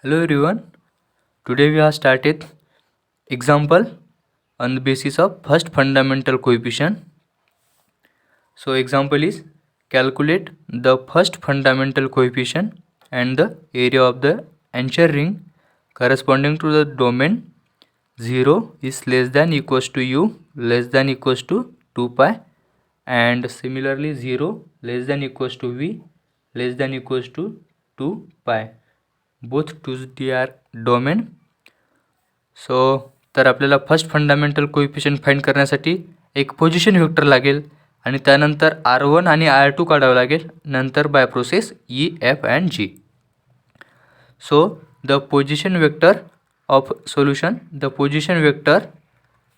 Hello everyone. Today we have started example on the basis of first fundamental coefficient. So example is calculate the first fundamental coefficient and the area of the anchor ring corresponding to the domain 0 is less than equals to u less than equals to 2 pi, and similarly 0 less than equals to v less than equals to 2 pi. Both two D are domain. So तर आपल्याला first fundamental coefficient find करण्यासाठी एक position vector लागेल आणि त्यानंतर R1 आणि R2 काढावं लागेल, नंतर by process E, F and G. So the position vector of solution, the position vector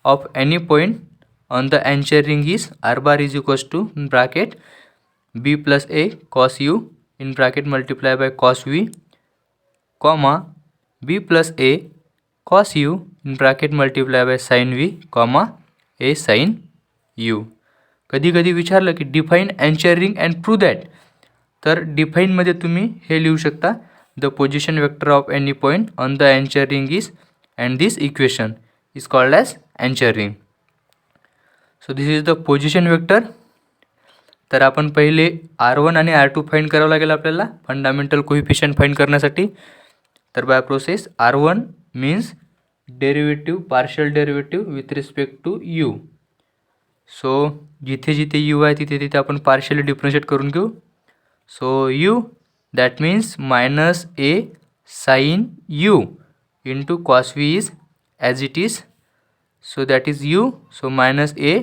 of any point on the anchor ring is R bar is equals to in bracket B plus A cos U in bracket multiply by cos V comma b plus a cos u in bracket multiply by sin v comma a sin u. कधी कधी विचारलं की define anchor ring and prove that, तर डिफाईनमध्ये तुम्ही हे लिहू शकता the position vector of any point on the anchor ring is and this equation is called as anchor ring. So this is the position vector. तर आपण पहिले R1 आणि R2 find करावं लागेल आपल्याला फंडामेंटल कोइफिशियंट फाइंड करण्यासाठी. तर by process R1 means derivative, partial derivative with respect to U. So जिथे जिथे यू आहे तिथे तिथे आपण पार्शियली डिफरन्शिएट करून घेऊ. So u that means minus a sine u into cos v is as it is. So that is u. So minus a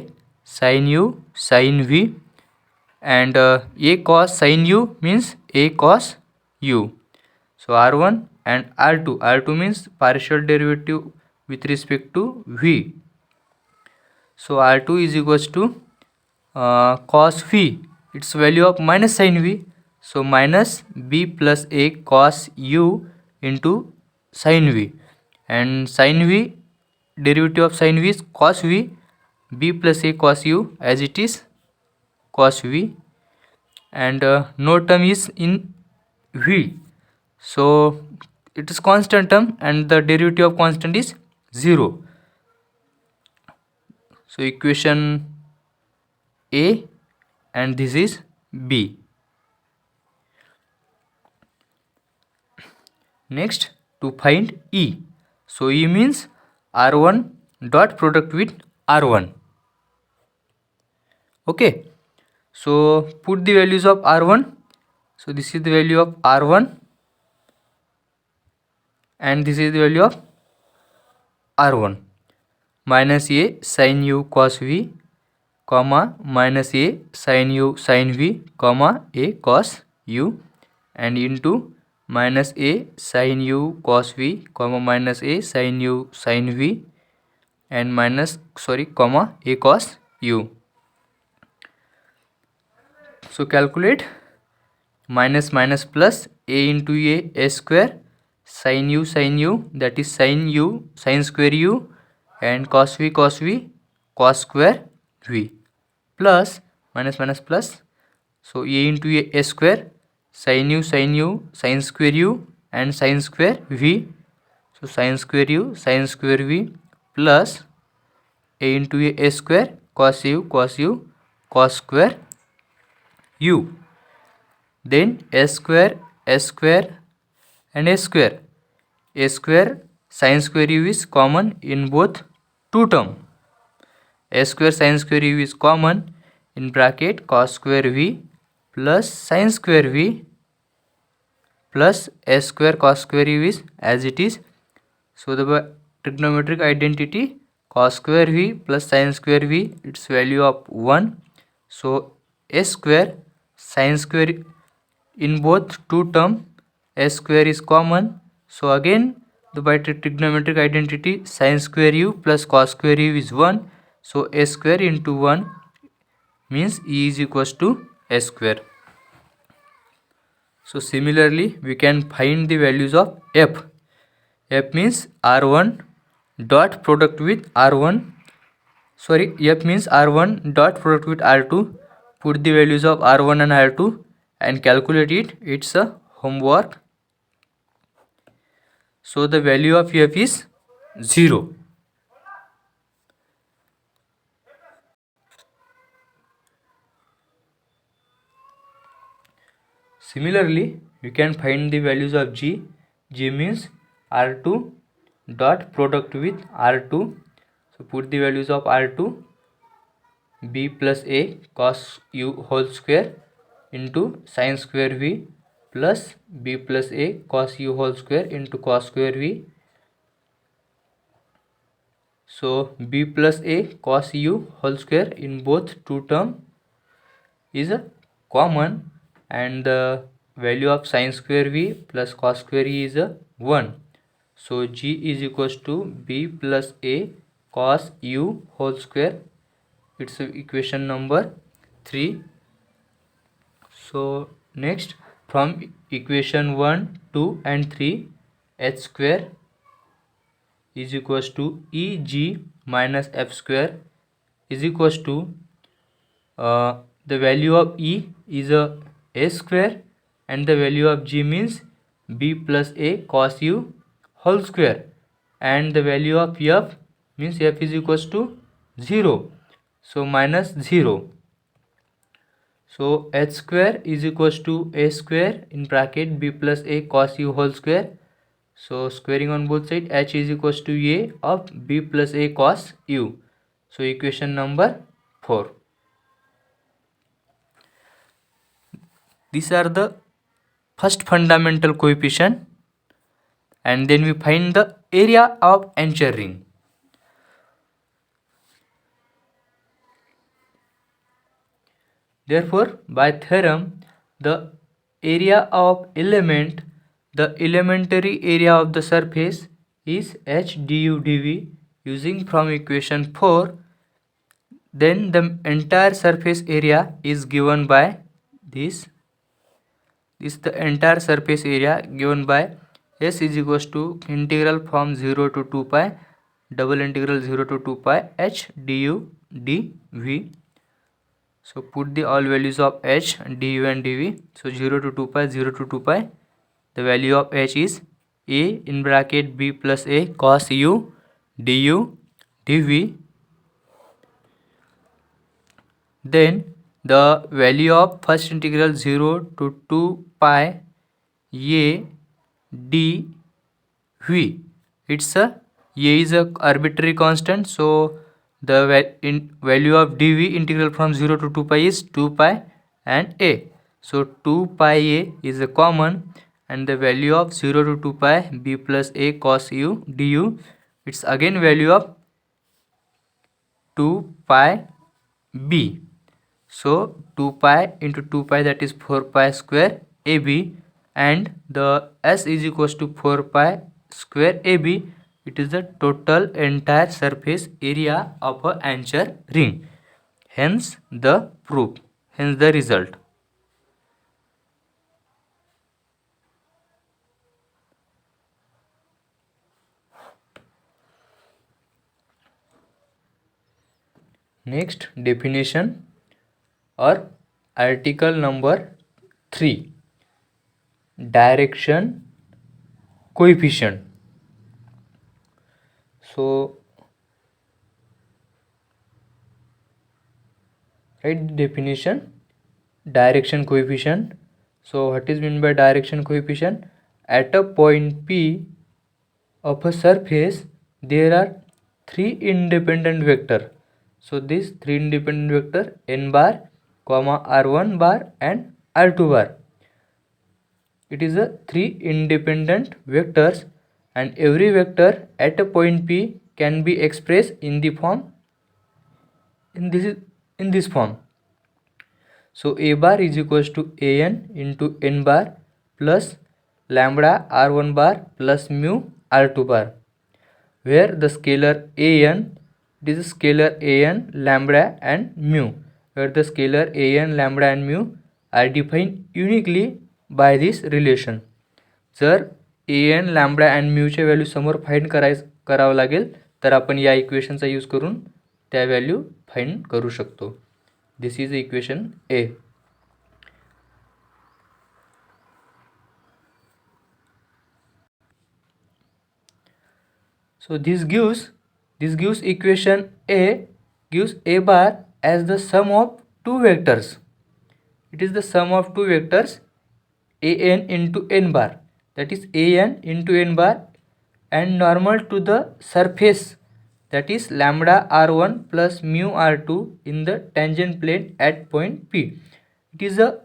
sine u sine v and a cos sin u means a cos u. So R1 and R2. R2 means partial derivative with respect to v. So R2 is equals to cos v, its value of minus sin v. So minus b plus a cos u into sin v, and sin v, derivative of sin v is cos v, b plus a cos u as it is cos v, and no term is in v, so it is constant term and the derivative of constant is 0. So equation A and this is B. Next, to find E. So E means R1 dot product with R1. Okay. So put the values of R1. So this is the value of R1 and this is the value of R1. Minus a sin u cos v comma minus a sin u sin v comma a cos u, and into minus a sin u cos v comma minus a sin u sin v and comma a cos u. So calculate minus minus plus a into a square sin u that is sin u sin square u and cos v cos square v plus minus minus plus. So a into a square sin u sin square u and sin square v. So sin square u sin square v plus a into a square cos u cos square u. Then a square and a square. A square sin square u is common in both two term. A square sin square u is common in bracket cos square v plus sin square v plus a square cos square u is as it is. So the trigonometric identity cos square v plus sin square v, its value of 1. So a square sin square in both two term, a square is common. So again the by trigonometric identity sin square u plus cos square u is 1. So a square into 1 means e is equals to a square. So similarly we can find the values of f. F means R1 dot product with R1. F means R1 dot product with R2. Put the values of R1 and R2 and calculate it. It's a homework. So the value of f is 0. Similarly, you can find the values of g. G means r2 dot product with r2. So put the values of r2, b plus a cos u whole square into sin square v plus b plus a cos u whole square into cos square v. So b plus a cos u whole square in both two term is a common, and the value of sin square v plus cos square v is a 1. So g is equals to b plus a cos u whole square. It's equation number 3. So next, from equation 1, 2 and 3, h square is equals to eg minus f square is equals to the value of e is a square and the value of g means b plus a cos u whole square, and the value of f means f is equals to 0, so minus 0. So h square is equals to a square in bracket b plus a cos u whole square. So squaring on both sides, h is equals to a of b plus a cos u. So equation number 4. These are the first fundamental coefficient, and then we find the area of anchor ring. Therefore, by theorem, the area of element, the elementary area of the surface is h du dv. Using from equation 4, then the entire surface area is given by this the entire surface area given by s is equals to integral from 0 to 2 pi double integral 0 to 2 pi h du dv. So put the all values of h, du and dv. So 0 to 2 pi, 0 to 2 pi. The value of h is a in bracket b plus a cos u du dv. Then the value of first integral 0 to 2 pi a dv. It's a is a arbitrary constant, so the value of dv integral from 0 to 2 pi is 2 pi and a. So 2 pi a is a common, and the value of 0 to 2 pi b plus a cos u du, it's again value of 2 pi b. So 2 pi into 2 pi, that is 4 pi square ab, and the s is equals to 4 pi square ab. It is the total entire surface area of a anchor ring. Hence the proof, hence the result. Next definition or article number 3, direction coefficient. So write the definition, direction coefficient. So what is meant by direction coefficient? At a point P of a surface, there are 3 independent vector. So these 3 independent vector n bar, comma r1 bar and r2 bar. It is a 3 independent vectors, and every vector at a point P can be expressed in the form in this form. So a bar is equals to an into n bar plus lambda r1 bar plus mu r2 bar, where the scalar an, this is scalar an, lambda and mu, where the scalar an, lambda and mu are defined uniquely by this relation. जर an, lambda and म्यूचे value समोर find करावं लागेल, तर आपण या इक्वेशनचा use करून त्या value find करू शकतो. This is equation A. So this gives equation A gives A bar as the sum of two vectors. It is the sum of two vectors an into n bar, that is an into n bar, and normal to the surface, that is lambda r1 plus mu r2 in the tangent plane at point P. It is a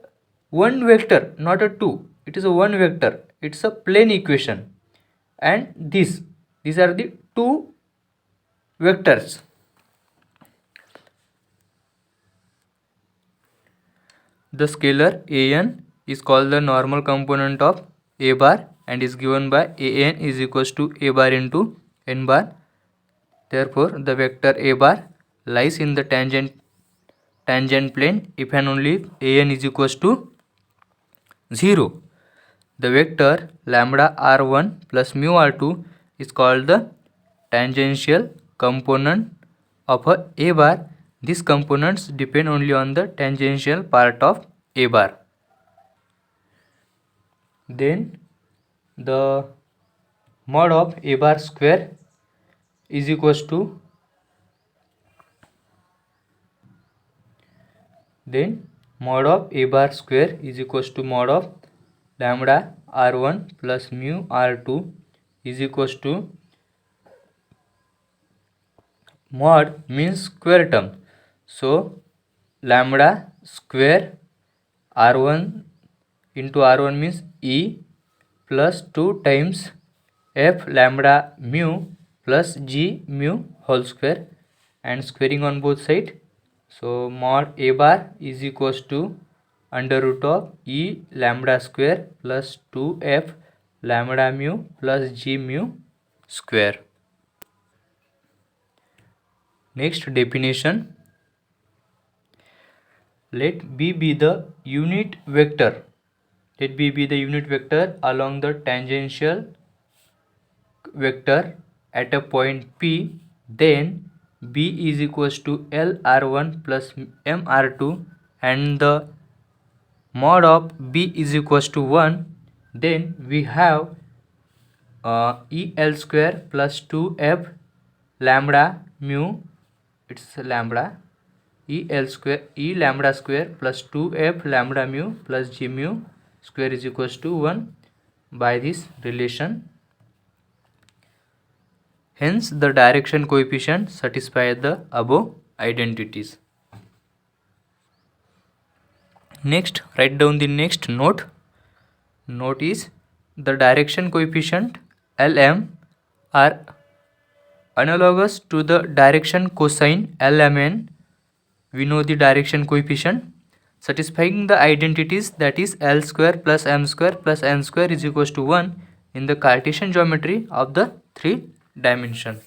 one vector, not a two. It is a one vector. It's a plane equation, and these are the two vectors. The scalar an is called the normal component of a bar and is given by an is equals to a bar into n bar. Therefore, the vector a bar lies in the tangent plane if and only if an is equals to 0. The vector lambda r1 plus mu r2 is called the tangential component of a bar. These components depend only on the tangential part of a bar. Then the mod of a bar square is equals to mod of a bar square is equals to mod of lambda r1 plus mu r2 is equals to mod means square term. So lambda square r1 into r1 means e plus 2 times f lambda mu plus g mu whole square, and squaring on both sides. So mod a bar is equals to under root of e lambda square plus 2f lambda mu plus g mu square. Next definition. Let B be the unit vector. Let B be the unit vector along the tangential vector at a point P. Then B is equals to L R1 plus M R2, and the mod of B is equals to 1. Then we have EL square plus 2F lambda mu, it's lambda, E lambda square plus 2F lambda mu plus G mu square is equals to 1 by this relation. Hence the direction coefficient satisfies the above identities. Next, write down the next note. Note is the direction coefficient Lm are analogous to the direction cosine Lmn. We know the direction coefficient satisfying the identities, that is L square plus M square plus N square is equals to 1 in the Cartesian geometry of the 3 dimension.